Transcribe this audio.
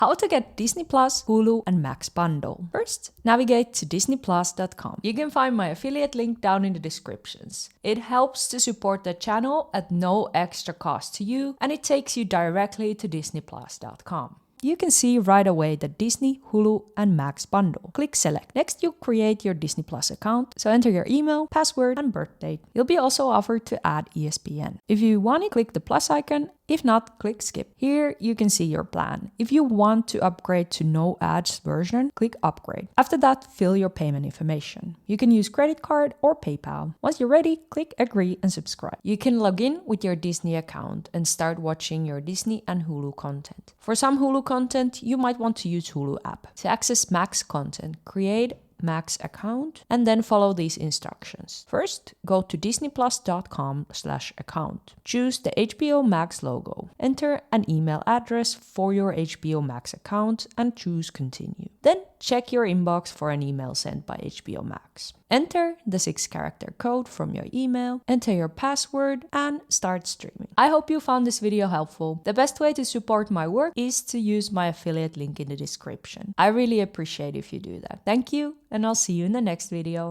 How to get Disney Plus, Hulu, and Max bundle. First, navigate to disneyplus.com. You can find my affiliate link down in the descriptions. It helps to support the channel at no extra cost to you, and it takes you directly to disneyplus.com. You can see right away the Disney, Hulu, and Max bundle. Click select. Next, you'll create your Disney Plus account. So enter your email, password, and birth date. You'll be also offered to add ESPN. If you want it, click the plus icon. If not, click skip. Here you can see your plan. If you want to upgrade to no ads version, click upgrade. After that, fill your payment information. You can use credit card or PayPal. Once you're ready, click agree and subscribe. You can log in with your Disney account and start watching your Disney and Hulu content. For some Hulu content, you might want to use Hulu app. To access Max content, create Max account and then follow these instructions. First, go to disneyplus.com/account. Choose the HBO Max logo. Enter an email address for your HBO Max account and choose continue. Then check your inbox for an email sent by HBO Max. Enter the 6-character code from your email, enter your password, and start streaming. I hope you found this video helpful. The best way to support my work is to use my affiliate link in the description. I really appreciate if you do that. Thank you, and I'll see you in the next video.